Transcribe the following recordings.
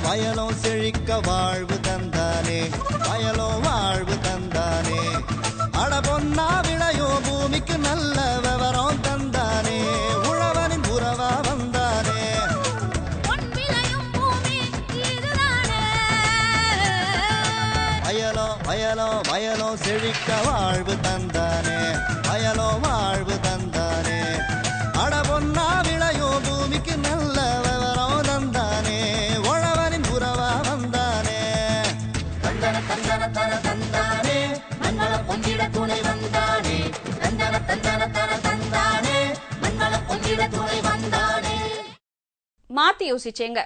வயலும் செழிக்க வாழ்வு தந்தானே, வயலும் வாழ்வு தந்தானே. அட பொன்னா விளையோ பூமிக்கு நல்ல விவரம் தந்தானே, உழவனின் உறவா வந்தானே. வயலும் செழிக்க வாழ்வு தந்தானே, வயலும் வாழ்வு தந்தானே. அட பொன்னா விளையோ பூமிக்கு நல்ல விவரம் தந்தானே, உழவனின் உறவா வந்தானே. தந்தன தந்தன தன தந்தானே, மண்வள பொங்கிட துணை வந்தானே. தந்தன தந்தன தன தந்தானே, மண்வள பொங்கிட துணை வந்தானே. மாத்தி யோசிச்சேங்க.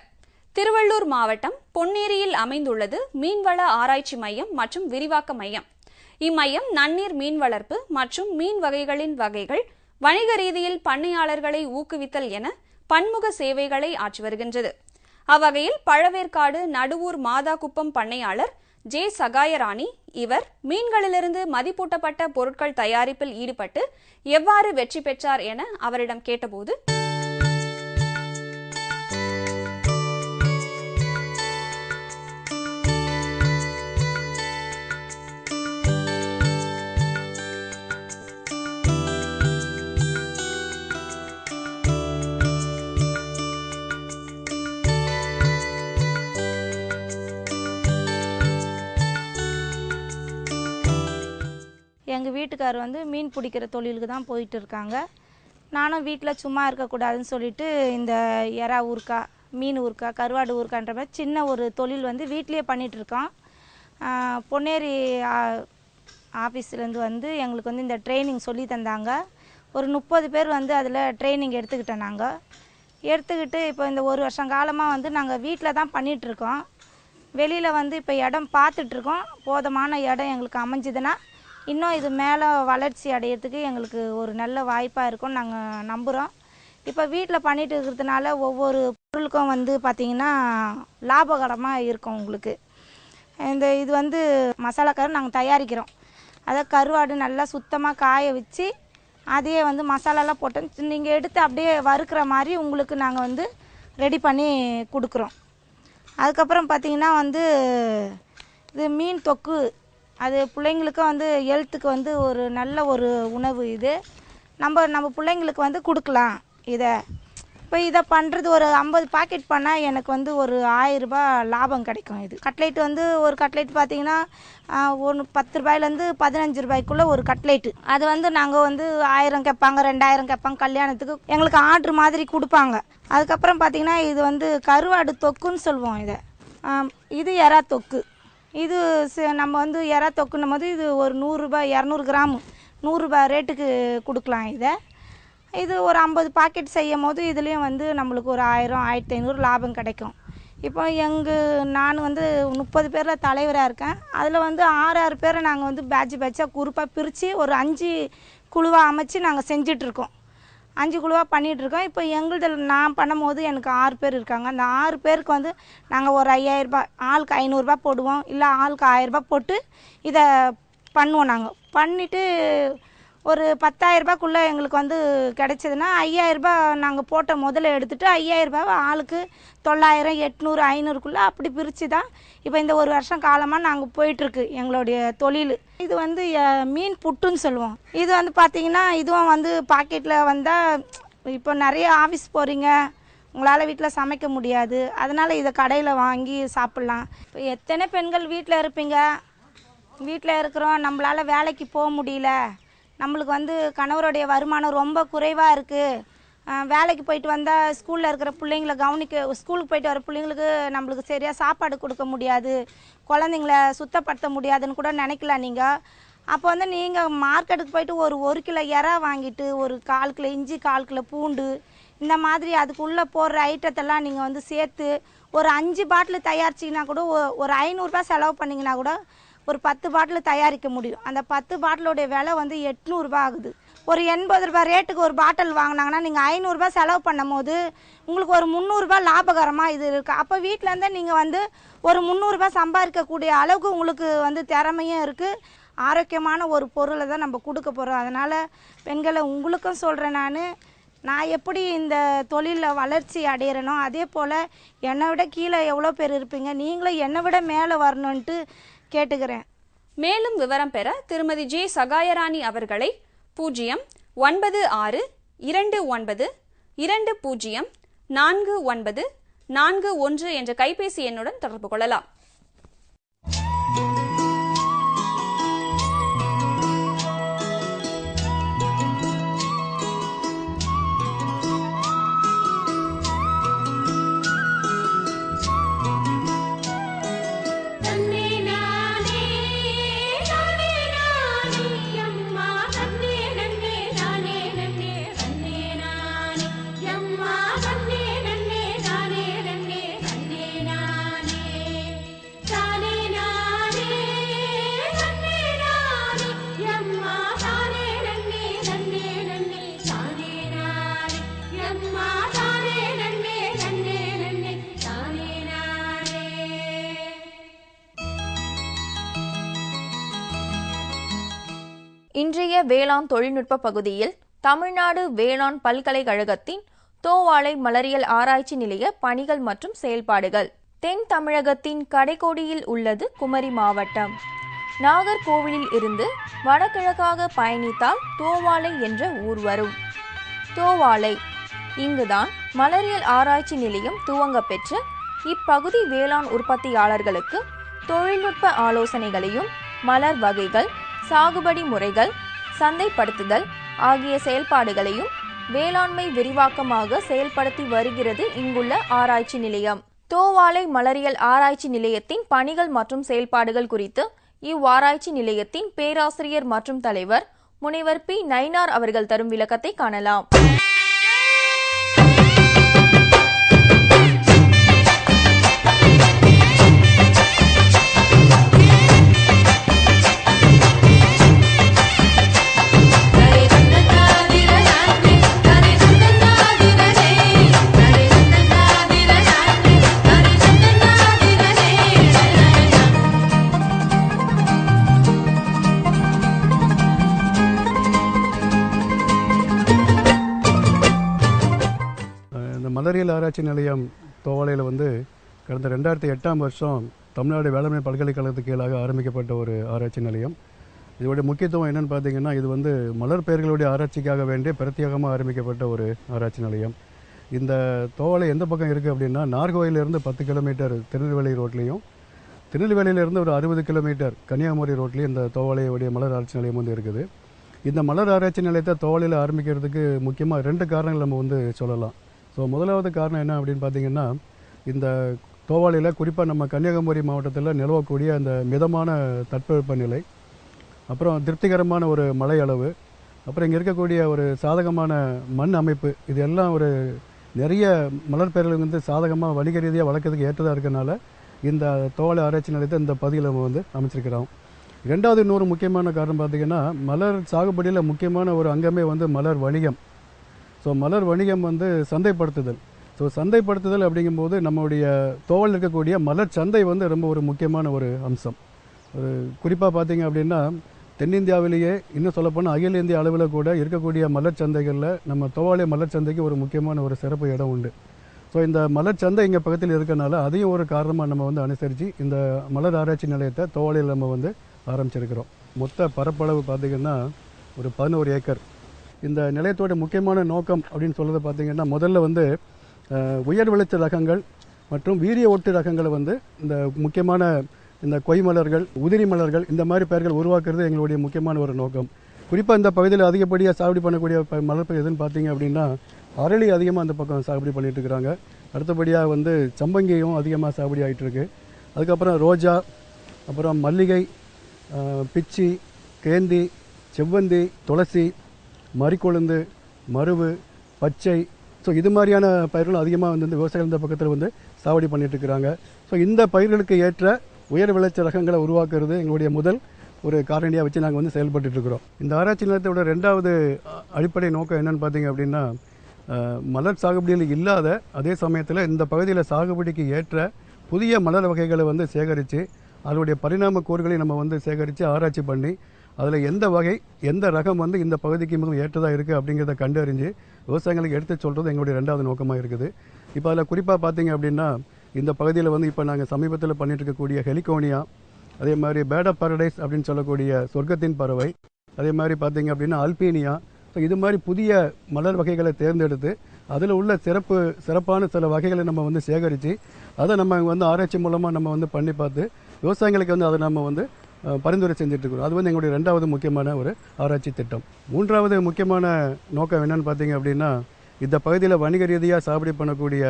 திருவள்ளூர் மாவட்டம் பொன்னேரியில் அமைந்துள்ளது மீன்வள ஆராய்ச்சி மையம் மற்றும் விரிவாக்க மையம். இம்மையம் நன்னீர் மீன் வளர்ப்பு மற்றும் மீன் வகைகளின் வகைகள், வணிக ரீதியில் பண்ணையாளர்களை ஊக்குவித்தல் என பன்முக சேவைகளை ஆற்றி வருகின்றது. அவ்வகையில் பழவேற்காடு நடுவூர் மாதாகுப்பம் பண்ணையாளர் ஜே சகாயராணி இவர் மீன்களிலிருந்து மதிப்பூட்டப்பட்ட பொருட்கள் தயாரிப்பில் ஈடுபட்டு எவ்வாறு வெற்றி பெற்றார் என அவரிடம் கேட்டபோது, எங்கள் வீட்டுக்கார் வந்து மீன் பிடிக்கிற தொழிலுக்கு தான் போயிட்டு இருக்காங்க. நானும் வீட்டில் சும்மா இருக்கக்கூடாதுன்னு சொல்லிட்டு இந்த எறா ஊறுக்கா, மீன் ஊறுக்கா, கருவாடு ஊறுக்கான்ற மாதிரி சின்ன ஒரு தொழில் வந்து வீட்டிலே பண்ணிகிட்ருக்கோம். பொன்னேரி ஆஃபீஸ்லேருந்து வந்து எங்களுக்கு வந்து இந்த ட்ரைனிங் சொல்லி தந்தாங்க. ஒரு 30 பேர் வந்து அதில் ட்ரைனிங் எடுத்துக்கிட்டோம். நாங்கள் எடுத்துக்கிட்டு இப்போ இந்த ஒரு வருஷம் காலமாக வந்து நாங்கள் வீட்டில் தான் பண்ணிகிட்ருக்கோம். வெளியில் வந்து இப்போ இடம் பார்த்துட்ருக்கோம். போதுமான இடம் எங்களுக்கு அமைஞ்சுதுன்னா இன்னும் இது மேலே வளர்ச்சி அடையிறதுக்கு எங்களுக்கு ஒரு நல்ல வாய்ப்பாக இருக்கும்னு நாங்கள் நம்புகிறோம். இப்போ வீட்டில் பண்ணிட்டு இருக்கிறதுனால ஒவ்வொரு பொருளுக்கும் வந்து பார்த்திங்கன்னா லாபகரமாக இருக்கும் உங்களுக்கு. இது வந்து மசாலா கரு நாங்கள் தயாரிக்கிறோம். அதை கருவாடு நல்லா சுத்தமாக காய வச்சு அதையே வந்து மசாலாலாம் போட்டு நீங்கள் எடுத்து அப்படியே வறுக்கிற மாதிரி உங்களுக்கு நாங்கள் வந்து ரெடி பண்ணி கொடுக்குறோம். அதுக்கப்புறம் பார்த்திங்கன்னா வந்து இது மீன் தொக்கு, அது பிள்ளைங்களுக்கும் வந்து ஹெல்த்துக்கு வந்து ஒரு நல்ல ஒரு உணவு. இது நம்ம பிள்ளைங்களுக்கு வந்து கொடுக்கலாம். இப்போ இதை பண்ணுறது ஒரு 50 பாக்கெட் பண்ணால் எனக்கு வந்து ஒரு 1000 ரூபாய் லாபம் கிடைக்கும். இது கட்லைட் வந்து ஒரு கட்லைட் பார்த்திங்கன்னா ஒன்று 10 ரூபாயிலேருந்து 15 ரூபாய்க்குள்ளே ஒரு கட்லைட்டு. அது வந்து நாங்கள் வந்து 1000 கேட்பாங்க, 2000 கேட்பாங்க. கல்யாணத்துக்கு எங்களுக்கு ஆர்ட்ரு மாதிரி கொடுப்பாங்க. அதுக்கப்புறம் பார்த்திங்கன்னா இது வந்து கருவாடு தொக்குன்னு சொல்லுவோம். இது எறா தொக்கு. இது நம்ம வந்து எறா தொக்குன்னும் போது இது ஒரு 100 ரூபாய், 200 கிராம் 100 ரூபாய் ரேட்டுக்கு கொடுக்கலாம். இது ஒரு 50 பாக்கெட் செய்யும் போது இதுலேயும் வந்து நம்மளுக்கு ஒரு 1000, 1500 லாபம் கிடைக்கும். இப்போ நான் வந்து 30 பேரில் தலைவராக இருக்கேன். அதில் வந்து 6 பேரை நாங்கள் வந்து பேட்சாக குரூப்பாக பிரித்து ஒரு 5 குழுவாக அமைச்சு நாங்கள் செஞ்சிட்ருக்கோம். 5 குழுவாக பண்ணிகிட்ருக்கோம். இப்போ எங்களுதில் நான் பண்ணும் போது எனக்கு 6 பேர் இருக்காங்க. அந்த 6 பேருக்கு வந்து நாங்கள் ஒரு 5000 ரூபாய், ஆளுக்கு 500 ரூபாய் போடுவோம். இல்லை ஆளுக்கு 1000 ரூபாய் போட்டு இதை பண்ணுவோம். நாங்கள் பண்ணிவிட்டு ஒரு 10,000 ரூபாய்க்குள்ளே எங்களுக்கு வந்து கிடைச்சதுன்னா 5000 ரூபாய் நாங்கள் போட்ட முதல்ல எடுத்துகிட்டு 5000 ரூபாய் ஆளுக்கு 900, 800, 500க்குள்ளே அப்படி பிரித்து தான் இப்போ இந்த ஒரு வருஷம் காலமாக நாங்கள் போயிட்டுருக்கு எங்களுடைய தொழில். இது வந்து மீன் புட்டுன்னு சொல்லுவோம். இது வந்து பார்த்திங்கன்னா இதுவும் வந்து பாக்கெட்டில் வந்தால் இப்போ நிறைய ஆஃபீஸ் போகிறீங்க, உங்களால் வீட்டில் சமைக்க முடியாது. அதனால் இதை கடையில் வாங்கி சாப்பிட்லாம். இப்போ எத்தனை பெண்கள் வீட்டில் இருப்பீங்க, வீட்டில் இருக்கிறோம், நம்மளால் வேலைக்கு போக முடியல, நம்மளுக்கு வந்து கணவருடைய வருமானம் ரொம்ப குறைவாக இருக்குது, வேலைக்கு போயிட்டு வந்தால் ஸ்கூலில் இருக்கிற பிள்ளைங்கள ஸ்கூலுக்கு போயிட்டு வர பிள்ளைங்களுக்கு நம்மளுக்கு சரியாக சாப்பாடு கொடுக்க முடியாது, குழந்தைங்கள சுத்தப்படுத்த முடியாதுன்னு கூட நினைக்கலாம் நீங்கள். அப்போ வந்து நீங்கள் மார்க்கெட்டுக்கு போயிட்டு ஒரு 1 கிலோ எறா வாங்கிட்டு ஒரு 1/4 கிலோ இஞ்சி, 1/4 கிலோ பூண்டு, இந்த மாதிரி அதுக்குள்ளே போடுற ஐட்டத்தெல்லாம் நீங்கள் வந்து சேர்த்து ஒரு 5 பாட்டில் தயாரிச்சிங்கன்னா கூட ஒரு 500 ரூபாய் செலவு பண்ணிங்கன்னா கூட ஒரு 10 பாட்டில் தயாரிக்க முடியும். அந்த 10 பாட்டிலோடைய விலை வந்து 800 ரூபாய் ஆகுது. ஒரு 80 ரூபாய் ரேட்டுக்கு ஒரு பாட்டில் வாங்கினாங்கன்னா நீங்கள் 500 ரூபாய் செலவு பண்ணும் போது உங்களுக்கு ஒரு 300 ரூபாய் லாபகரமாக இது இருக்குது. அப்போ வீட்டிலேருந்தே நீங்கள் வந்து ஒரு 300 ரூபாய் சம்பாதிக்கக்கூடிய அளவுக்கு உங்களுக்கு வந்து திறமையும் இருக்குது. ஆரோக்கியமான ஒரு பொருளை தான் நம்ம கொடுக்க போகிறோம். அதனால் பெண்களை உங்களுக்கும் சொல்கிறேன், நான் நான் எப்படி இந்த தொழிலில் வளர்ச்சி அடையிறனோ அதே போல் என்னை விட கீழே எவ்வளோ பேர் இருப்பீங்க, நீங்களும் என்னை விட மேலே வரணுன்ட்டு கேட்டுக்கிறேன். மேலும் விவரம் பெற திருமதி ஜே சகாயராணி அவர்களை 096204941 என்ற கைபேசி எண்ணுடன் தொடர்பு கொள்ளலாம். இன்றைய வேளாண் தொழில்நுட்ப பகுதியில் தமிழ்நாடு வேளாண் பல்கலைக்கழகத்தின் தோவாளை மலரியல் ஆராய்ச்சி நிலைய பணிகள் மற்றும் செயல்பாடுகள். தென் தமிழகத்தின் கடைக்கோடியில் உள்ளது குமரி மாவட்டம். நாகர்கோவிலில் இருந்து வடகிழக்காக பயணித்தால் தோவாளை என்ற ஊர் வரும். தோவாளை இங்குதான் மலரியல் ஆராய்ச்சி நிலையம் துவங்க பெற்று இப்பகுதி வேளாண் உற்பத்தியாளர்களுக்கு தொழில்நுட்ப ஆலோசனைகளையும் மலர் வகைகள், சாகுபடி முறைகள், சந்தைப்படுத்துதல் ஆகிய செயல்பாடுகளையும் வேளாண்மை விரிவாக்கமாக செயல்படுத்தி வருகிறது இங்குள்ள ஆராய்ச்சி நிலையம். தோவாளை மலரியல் ஆராய்ச்சி நிலையத்தின் பணிகள் மற்றும் செயல்பாடுகள் குறித்து இவ்வாராய்ச்சி நிலையத்தின் பேராசிரியர் மற்றும் தலைவர் முனைவர் பி. நயினார் அவர்கள் தரும் விளக்கத்தை காணலாம். மலரியல் ஆராய்ச்சி நிலையம் தோவாளையில் கடந்த 2008ஆம் வருஷம் தமிழ்நாடு வேளாண்மை பல்கலைக்கழகத்துக்கு கீழாக ஆரம்பிக்கப்பட்ட ஒரு ஆராய்ச்சி நிலையம். இதோடைய முக்கியத்துவம் என்னென்னு பார்த்தீங்கன்னா, இது மலர் பெயர்களுடைய ஆராய்ச்சிக்காக வேண்டிய பிரத்யேகமாக ஆரம்பிக்கப்பட்ட ஒரு ஆராய்ச்சி நிலையம். இந்த தோவாளை எந்த பக்கம் இருக்குது அப்படின்னா, நார்கோயிலிருந்து 10 கிலோமீட்டர் திருநெல்வேலி ரோட்லேயும், திருநெல்வேலியிலேருந்து ஒரு 60 கிலோமீட்டர் கன்னியாகுமரி ரோட்லேயும் இந்த தோவாளையுடைய மலர் ஆராய்ச்சி நிலையம் இருக்குது. இந்த மலர் ஆராய்ச்சி நிலையத்தை தோவாளையில் ஆரம்பிக்கிறதுக்கு முக்கியமாக 2 காரணங்கள் நம்ம சொல்லலாம். ஸோ முதலாவது காரணம் என்ன அப்படின்னு பார்த்தீங்கன்னா, இந்த தோவாளையில் குறிப்பாக நம்ம கன்னியாகுமரி மாவட்டத்தில் நிலவக்கூடிய அந்த மிதமான தட்பவெப்பநிலை, அப்புறம் திருப்திகரமான ஒரு மழை அளவு, அப்புறம் இங்கே இருக்கக்கூடிய ஒரு சாதகமான மண் அமைப்பு, இது எல்லாம் ஒரு நிறைய மலர் பயிர்கள் சாதகமாக வணிக ரீதியாக வளர்க்கறதுக்கு ஏற்றதாக இருக்கனால இந்த தோவாளை ஆராய்ச்சி நிலையத்தை இந்த பகுதியில் நம்ம அமைச்சிருக்கிறோம். ரெண்டாவது இன்னொரு முக்கியமான காரணம் பார்த்திங்கன்னா, மலர் சாகுபடியில் முக்கியமான ஒரு அங்கமே மலர் வணிகம். ஸோ மலர் வணிகம் சந்தைப்படுத்துதல். ஸோ சந்தைப்படுத்துதல் அப்படிங்கும்போது நம்மளுடைய தோவாளில் இருக்கக்கூடிய மலர் சந்தை ரொம்ப ஒரு முக்கியமான ஒரு அம்சம். ஒரு குறிப்பாக பார்த்திங்க அப்படின்னா, தென்னிந்தியாவிலேயே இன்னும் சொல்லப்போனால் அகில இந்திய அளவில் கூட இருக்கக்கூடிய மலர் சந்தைகளில் நம்ம தோவாளை மலர் சந்தைக்கு ஒரு முக்கியமான ஒரு சிறப்பு இடம் உண்டு. ஸோ இந்த மலர் சந்தை இங்கே பக்கத்தில் இருக்கனால அதையும் ஒரு காரணமாக நம்ம அனுசரித்து இந்த மலர் ஆராய்ச்சி நிலையத்தை தோவாளையில் நம்ம ஆரம்பிச்சிருக்கிறோம். மொத்த பரப்பளவு பார்த்திங்கன்னா ஒரு 11 ஏக்கர். இந்த நிலையத்தோட முக்கியமான நோக்கம் அப்படின்னு சொல்கிறது பார்த்திங்கன்னா, முதல்ல உயர் விளைச்சல் ரகங்கள் மற்றும் வீரிய ஒட்டு ரகங்களை இந்த முக்கியமான இந்த கொய் மலர்கள், உதிரி மலர்கள், இந்த மாதிரி பெயர்கள் உருவாக்குறது எங்களுடைய முக்கியமான ஒரு நோக்கம். குறிப்பாக இந்த பகுதியில் அதிகப்படியாக சாகுபடி பண்ணக்கூடிய மலர் பயிர் எதுன்னு பார்த்தீங்க அப்படின்னா, அரளி அதிகமாக அந்த பக்கம் சாகுபடி பண்ணிகிட்டு இருக்கிறாங்க. அடுத்தபடியாக சம்பங்கியும் அதிகமாக சாகுபடி ஆகிட்டுருக்கு. அதுக்கப்புறம் ரோஜா, அப்புறம் மல்லிகை, பிச்சி, கேந்தி, செவ்வந்தி, துளசி, மறிக்கொழுந்து, மருவு, பச்சை, ஸோ இது மாதிரியான பயிர்கள் அதிகமாக விவசாயிகள் இந்த பக்கத்தில் சாகுபடி பண்ணிட்டு இருக்கிறாங்க. ஸோ இந்த பயிர்களுக்கு ஏற்ற உயர் விளைச்சல் ரகங்களை உருவாக்குறது எங்களுடைய முதல் ஒரு காரணியாக வச்சு நாங்கள் செயல்பட்டுருக்கிறோம். இந்த ஆராய்ச்சி நிலையத்தோட 2வது அடிப்படை நோக்கம் என்னென்னு பார்த்தீங்க அப்படின்னா, மலர் சாகுபடியில் இல்லாத அதே சமயத்தில் இந்த பகுதியில் சாகுபடிக்கு ஏற்ற புதிய மலர் வகைகளை சேகரித்து அதனுடைய பரிணாம கூறுகளை நம்ம சேகரித்து ஆராய்ச்சி பண்ணி அதில் எந்த வகை எந்த ரகம் வந்து இந்த பகுதிக்கு மிகவும் ஏற்றதாக இருக்குது அப்படிங்கிறத கண்டறிஞ்சு விவசாயிகளுக்கு எடுத்து சொல்கிறது எங்களுடைய ரெண்டாவது நோக்கமாக இருக்குது. இப்போ அதில் குறிப்பாக பார்த்தீங்க அப்படின்னா இந்த பகுதியில் வந்து இப்போ நாங்கள் சமீபத்தில் பண்ணிட்டு இருக்கக்கூடிய ஹெலிகோனியா, அதே மாதிரி பேட் ஆஃப் பாரடைஸ் அப்படின்னு சொல்லக்கூடிய சொர்க்கத்தின் பறவை, அதே மாதிரி பார்த்தீங்க அப்படின்னா அல்பீனியா, ஸோ இது மாதிரி புதிய மலர் வகைகளை தேர்ந்தெடுத்து அதில் உள்ள சிறப்பான சில வகைகளை நம்ம வந்து சேகரித்து அதை நம்ம வந்து ஆராய்ச்சி மூலமாக நம்ம வந்து பண்ணி பார்த்து விவசாயிகளுக்கு வந்து அதை நம்ம வந்து பரிந்துரை செஞ்சுட்ருக்கிறோம். அது வந்து எங்களுடைய ரெண்டாவது முக்கியமான ஒரு ஆராய்ச்சி திட்டம். மூன்றாவது முக்கியமான நோக்கம் என்னென்னு பார்த்தீங்க அப்படின்னா இந்த பகுதியில் வணிக ரீதியாக சாகுபடி பண்ணக்கூடிய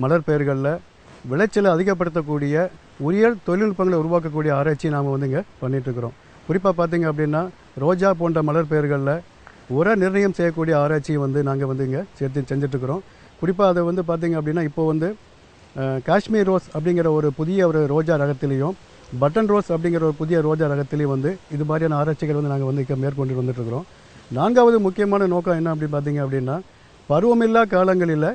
மலர் பயிர்களில் விளைச்சலை அதிகப்படுத்தக்கூடிய உரியல் தொழில்நுட்பங்களை உருவாக்கக்கூடிய ஆராய்ச்சி நாம் வந்து இங்கே பண்ணிகிட்ருக்கிறோம். குறிப்பாக பார்த்தீங்க அப்படின்னா ரோஜா போன்ற மலர் பயிர்களில் உர நிர்ணயம் செய்யக்கூடிய ஆராய்ச்சியை வந்து நாங்கள் வந்து இங்கே செஞ்சிட்ருக்கிறோம். குறிப்பாக அதை வந்து பார்த்திங்க அப்படின்னா இப்போ வந்து காஷ்மீர் ரோஸ் அப்படிங்கிற ஒரு புதிய ஒரு ரோஜா ரகத்திலையும் பட்டன் ரோஸ் அப்படிங்கிற ஒரு புதிய ரோஜா ரகத்திலையும் வந்து இது மாதிரியான ஆராய்ச்சிகள் வந்து நாங்கள் வந்து இங்கே மேற்கொண்டு வந்துட்டுருக்கிறோம். நான்காவது முக்கியமான நோக்கம் என்ன அப்படின்னு பார்த்தீங்க அப்படின்னா பருவமில்லா காலங்களில்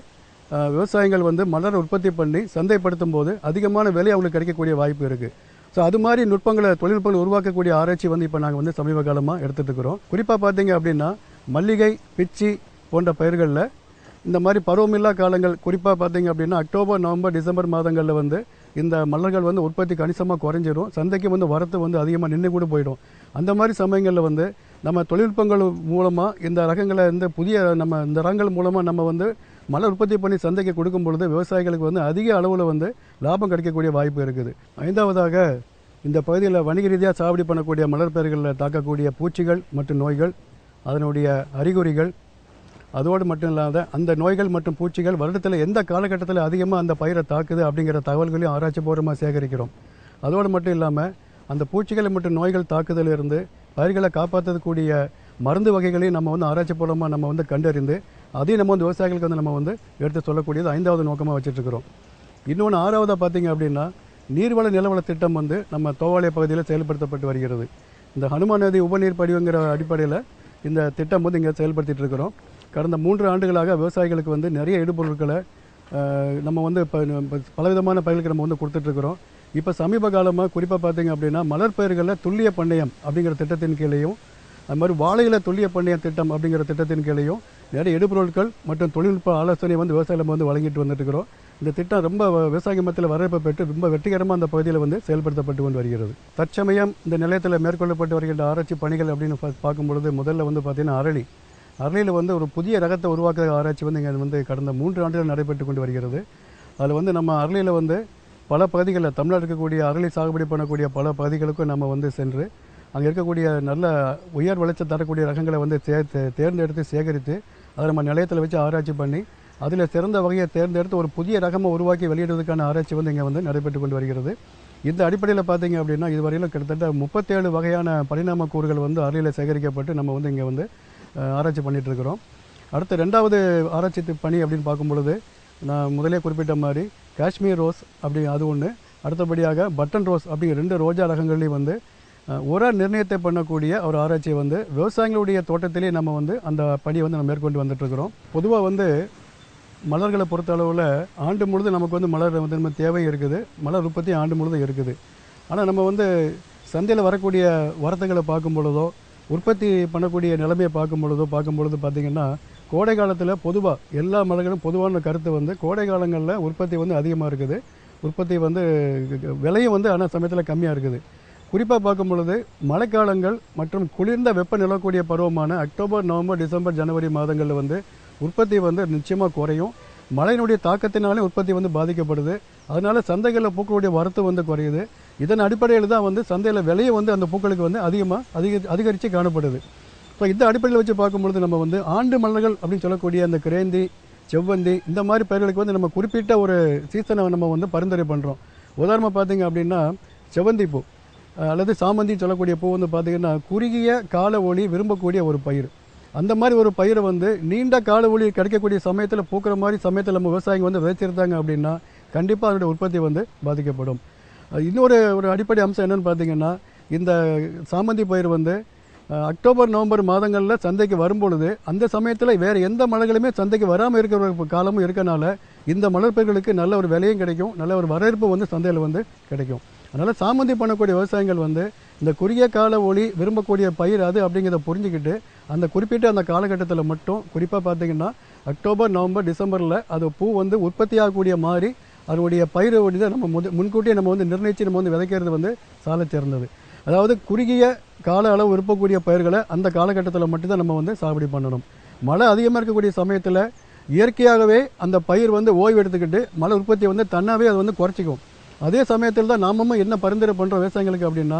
விவசாயிகள் வந்து மலர் உற்பத்தி பண்ணி சந்தைப்படுத்தும் போது அதிகமான விலை அவங்களுக்கு கிடைக்கக்கூடிய வாய்ப்பு இருக்குது. ஸோ அது மாதிரி தொழில்நுட்பங்களை உருவாக்கக்கூடிய ஆராய்ச்சி வந்து இப்போ நாங்கள் வந்து சமீப காலமாக எடுத்துகிட்டு இருக்கிறோம். குறிப்பாக பார்த்தீங்க அப்படின்னா மல்லிகை, பிச்சி போன்ற பயிர்களில் இந்த மாதிரி பருவமில்லா காலங்கள் குறிப்பாக பார்த்தீங்க அப்படின்னா அக்டோபர், நவம்பர், டிசம்பர் மாதங்களில் வந்து இந்த மலர்கள் வந்து உற்பத்தி கணிசமாக குறைஞ்சிரும். சந்தைக்கு வந்து வரத்து வந்து அதிகமாக நின்று கூட போயிடும். அந்த மாதிரி சமயங்களில் வந்து நம்ம தொழில்நுட்பங்கள் மூலமாக இந்த ரகங்களை இந்த இந்த ரகங்கள் மூலமாக நம்ம வந்து மலர் உற்பத்தி பண்ணி சந்தைக்கு கொடுக்கும் பொழுது விவசாயிகளுக்கு வந்து அதிக அளவில் வந்து லாபம் கிடைக்கக்கூடிய வாய்ப்பு இருக்குது. ஐந்தாவதாக இந்த பகுதியில் வணிக ரீதியாக சாகுபடி பண்ணக்கூடிய மலர் பயிர்களில் தாக்கக்கூடிய பூச்சிகள் மற்றும் நோய்கள், அதனுடைய அறிகுறிகள், அதோடு மட்டும் இல்லாத அந்த நோய்கள் மற்றும் பூச்சிகள் வருடத்தில் எந்த காலகட்டத்தில் அதிகமாக அந்த பயிரை தாக்குது அப்படிங்கிற தகவல்களையும் ஆராய்ச்சி பூர்வமாக சேகரிக்கிறோம். அதோடு மட்டும் இல்லாமல் அந்த பூச்சிகள் மற்றும் நோய்கள் தாக்குதலிருந்து பயிர்களை காப்பாற்றக்கூடிய மருந்து வகைகளையும் நம்ம வந்து ஆராய்ச்சி பூர்வமாக நம்ம வந்து கண்டறிந்து அதையும் நம்ம வந்து விவசாயிகளுக்கு வந்து நம்ம வந்து எடுத்து சொல்லக்கூடியது ஐந்தாவது நோக்கமாக வச்சுட்ருக்கிறோம். இன்னொன்று ஆறாவதாக பார்த்தீங்க அப்படின்னா நீர்வள நிலவள திட்டம் வந்து நம்ம தோவாளை பகுதியில் செயல்படுத்தப்பட்டு வருகிறது. இந்த ஹனுமான் நதி உபநீர் படிவுங்கிற அடிப்படையில் இந்த திட்டம் வந்து இங்கே செயல்படுத்திட்டு இருக்கிறோம். கடந்த 3 ஆண்டுகளாக விவசாயிகளுக்கு வந்து நிறைய இடுபொருட்களை நம்ம வந்து இப்போ பலவிதமான பயிர்களுக்கு நம்ம வந்து கொடுத்துட்ருக்குறோம். இப்போ சமீப காலமாக குறிப்பாக பார்த்தீங்க அப்படின்னா மலர் பயிர்களில் துல்லிய பண்ணையம் அப்படிங்கிற திட்டத்தின் கீழேயும் அது மாதிரி வாழையில் துல்லிய பண்ணையம் திட்டம் அப்படிங்கிற திட்டத்தின் கீழேயும் நிறைய இடுபொருட்கள் மற்றும் தொழில்நுட்ப ஆலோசனை வந்து விவசாயிகள் வந்து வழங்கிட்டு வந்துட்டுருக்கிறோம். இந்த திட்டம் ரொம்ப விவசாய மத்தியில் வரவேற்பு பெற்று ரொம்ப வெற்றிகரமாக அந்த பகுதியில் வந்து செயல்படுத்தப்பட்டு கொண்டு வருகிறது. தற்சமயம் இந்த நிலையத்தில் மேற்கொள்ளப்பட்டு வருகின்ற ஆராய்ச்சி பணிகள் அப்படின்னு பார்க்கும்பொழுது முதல்ல வந்து பார்த்திங்கன்னா அரளியில் வந்து ஒரு புதிய ரகத்தை உருவாக்குற ஆராய்ச்சி வந்து இங்கே வந்து கடந்த 3 ஆண்டுகள் நடைபெற்று கொண்டு வருகிறது. அதில் வந்து நம்ம அரளியில் வந்து பல பகுதிகளில் தமிழ்நாடு இருக்கக்கூடிய அரளி சாகுபடி பண்ணக்கூடிய பல பகுதிகளுக்கும் நம்ம வந்து சென்று அங்கே இருக்கக்கூடிய நல்ல உயர் விளைச்சல் தரக்கூடிய ரகங்களை வந்து தேர்ந்தெடுத்து சேகரித்து அதை நம்ம நிலையத்தில் வச்சு ஆராய்ச்சி பண்ணி அதில் சிறந்த வகையை தேர்ந்தெடுத்து ஒரு புதிய ரகமை உருவாக்கி வெளியிடுவதற்கான ஆராய்ச்சி வந்து இங்கே வந்து நடைபெற்று கொண்டு வருகிறது. இந்த அடிப்படையில் பார்த்தீங்க அப்படின்னா இதுவரையிலும் கிட்டத்தட்ட 37 வகையான பரிணாம கூறுகள் வந்து அரளியில் சேகரிக்கப்பட்டு நம்ம வந்து இங்கே வந்து ஆராய்ச்சி பண்ணிகிட்ருக்கிறோம். அடுத்த 2வது ஆராய்ச்சி பணி அப்படின்னு பார்க்கும்பொழுது நான் முதலே குறிப்பிட்ட மாதிரி காஷ்மீர் ரோஸ் அப்படி அது ஒன்று, அடுத்தபடியாக பட்டன் ரோஸ் அப்படிங்கிற 2 ரோஜா ரகங்கள்லேயும் வந்து உர நிர்ணயத்தை பண்ணக்கூடிய ஒரு ஆராய்ச்சியை வந்து விவசாயிகளுடைய தோட்டத்திலே நம்ம வந்து அந்த பணியை வந்து நம்ம மேற்கொண்டு வந்துட்டுருக்கிறோம். பொதுவாக வந்து மலர்களை பொறுத்த அளவில் ஆண்டு முழுதும் நமக்கு வந்து மலர் வந்து நம்ம தேவை இருக்குது, மலர் உற்பத்தி ஆண்டு முழுதும் இருக்குது. ஆனால் நம்ம வந்து சந்தையில் வரக்கூடிய வரத்துகளை பார்க்கும் பொழுதோ உற்பத்தி பண்ணக்கூடிய நிலைமையை பார்க்கும் பொழுது பார்த்திங்கன்னா கோடை காலத்தில் பொதுவாக எல்லா மலர்களும் பொதுவான கருத்து வந்து கோடை காலங்களில் உற்பத்தி வந்து அதிகமாக இருக்குது, உற்பத்தி வந்து விலையும் வந்து ஆனால் சமயத்தில் கம்மியாக இருக்குது. குறிப்பாக பார்க்கும் பொழுது மழைக்காலங்கள் மற்றும் குளிர்ந்த வெப்ப நிலக்கூடிய பருவமான அக்டோபர், நவம்பர், டிசம்பர், ஜனவரி மாதங்களில் வந்து உற்பத்தி வந்து நிச்சயமாக குறையும். மழையினுடைய தாக்கத்தினாலே உற்பத்தி வந்து பாதிக்கப்படுது. அதனால் சந்தைகளில் பூக்களுடைய வரத்து வந்து குறையுது. இதன் அடிப்படையில் தான் வந்து சந்தையில் விலையை வந்து அந்த பூக்களுக்கு வந்து அதிகரித்து காணப்படுது. ஸோ இந்த அடிப்படையில் வச்சு பார்க்கும்பொழுது நம்ம வந்து ஆண்டு மலர்கள் அப்படின்னு சொல்லக்கூடிய அந்த கிரேந்தி, செவ்வந்தி இந்த மாதிரி பயிர்களுக்கு வந்து நம்ம குறிப்பிட்ட ஒரு சீசனை நம்ம வந்து பரிந்துரை பண்ணுறோம். உதாரணமாக பார்த்திங்க அப்படின்னா செவ்வந்தி பூ அல்லது சாமந்தின்னு சொல்லக்கூடிய பூ வந்து பார்த்திங்கன்னா குறுகிய கால ஒளி விரும்பக்கூடிய ஒரு பயிர். அந்த மாதிரி ஒரு பயிரை வந்து நீண்ட கால ஒளி கிடைக்கக்கூடிய சமயத்தில் பூக்கிற மாதிரி சமயத்தில் நம்ம விவசாயிங்க வந்து விதைச்சிருந்தாங்க அப்படின்னா கண்டிப்பாக அதனுடைய உற்பத்தி வந்து பாதிக்கப்படும். இன்னொரு அடிப்படை அம்சம் என்னென்னு பார்த்திங்கன்னா இந்த சாமந்தி பயிர் வந்து அக்டோபர், நவம்பர் மாதங்களில் சந்தைக்கு வரும்பொழுது அந்த சமயத்தில் வேறு எந்த மலர்களுமே சந்தைக்கு வராமல் இருக்கிற காலமும் இருக்கனால இந்த மலர் பயிர்களுக்கு நல்ல ஒரு விலையும் கிடைக்கும், நல்ல ஒரு வரவேற்பு வந்து சந்தையில் வந்து கிடைக்கும். அதனால் சாமந்தி பண்ணக்கூடிய விவசாயிகள் வந்து இந்த குறுகிய கால ஒளி விரும்பக்கூடிய பயிர் அது அப்படிங்கிறத புரிஞ்சுக்கிட்டு அந்த குறிப்பிட்ட அந்த காலகட்டத்தில் மட்டும் குறிப்பாக பார்த்தீங்கன்னா அக்டோபர், நவம்பர், டிசம்பரில் அது பூ வந்து உற்பத்தி ஆகக்கூடிய மாதிரி அதனுடைய பயிர் ஒடிதை நம்ம முன்கூட்டியே நம்ம வந்து நிர்ணயித்து நம்ம வந்து விதைக்கிறது வந்து சாலை சிறந்தது. அதாவது குறுகிய கால அளவு விரும்பக்கூடிய பயிர்களை அந்த காலகட்டத்தில் மட்டும்தான் நம்ம வந்து சாகுபடி பண்ணணும். மழை அதிகமாக இருக்கக்கூடிய சமயத்தில் இயற்கையாகவே அந்த பயிர் வந்து ஓய்வு எடுத்துக்கிட்டு மழை உற்பத்தியை வந்து தன்னாவே அது வந்து குறைச்சிக்கும். அதே சமயத்தில் தான் நாம என்ன பரிந்துரை பண்ணுறோம் விவசாயிகளுக்கு அப்படின்னா,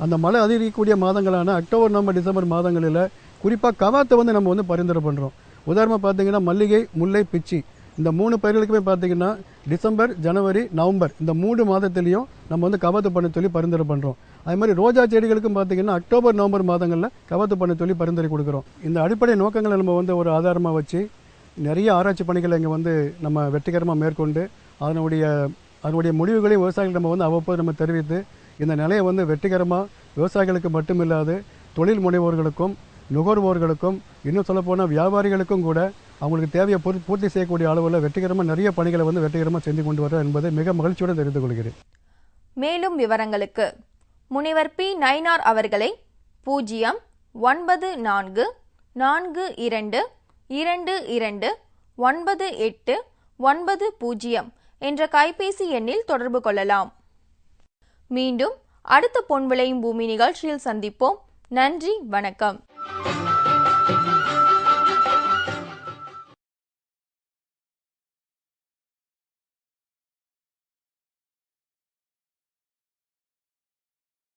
அந்த மழை அதிகரிக்கக்கூடிய மாதங்களான அக்டோபர், நவம்பர், டிசம்பர் மாதங்களில் குறிப்பாக கவாத்தை வந்து நம்ம வந்து பரிந்துரை பண்ணுறோம். உதாரணமாக பார்த்தீங்கன்னா மல்லிகை, முல்லை, பிச்சி இந்த 3 பயிர்களுக்குமே பார்த்தீங்கன்னா டிசம்பர், ஜனவரி, நவம்பர் இந்த 3 மாதத்துலேயும் நம்ம வந்து கவாத்து பண்ண சொல்லி பரிந்துரை பண்ணுறோம். அது மாதிரி ரோஜா செடிகளுக்கும் பார்த்தீங்கன்னா அக்டோபர், நவம்பர் மாதங்களில் கவாத்து பண்ண சொல்லி பரிந்துரை கொடுக்குறோம். இந்த அடிப்படை நோக்கங்களை நம்ம வந்து ஒரு ஆதாரமாக வச்சு நிறைய ஆராய்ச்சி பணிகளை இங்கே வந்து நம்ம வெற்றிகரமாக மேற்கொண்டு அதனுடைய முடிவுகளையும் விவசாயிகள் நம்ம வந்து அவ்வப்போது நம்ம தெரிவித்து இந்த நிலையை வந்து வெற்றிகரமாக விவசாயிகளுக்கு மட்டுமில்லாது தொழில் முனைவோர்களுக்கும் நுகர்வோர்களுக்கும் இன்னும் சொல்லப்போனால் வியாபாரிகளுக்கும் கூட அவங்களுக்கு தேவையை பூர்த்தி செய்யக்கூடிய அளவில் வெற்றிகரமாக நிறைய பணிகளை வந்து வெற்றிகரமாக செஞ்சு கொண்டு வர என்பதை மிக மகிழ்ச்சியுடன் தெரிந்து கொள்கிறேன். மேலும் விவரங்களுக்கு முனைவர் பி. நயினார் அவர்களை 09442229890 என்ற கைபேசி எண்ணில் தொடர்பு கொள்ளலாம். மீண்டும் அடுத்த பொன் விளையும் பூமி நிகழ்ச்சியில் சந்திப்போம். நன்றி, வணக்கம்.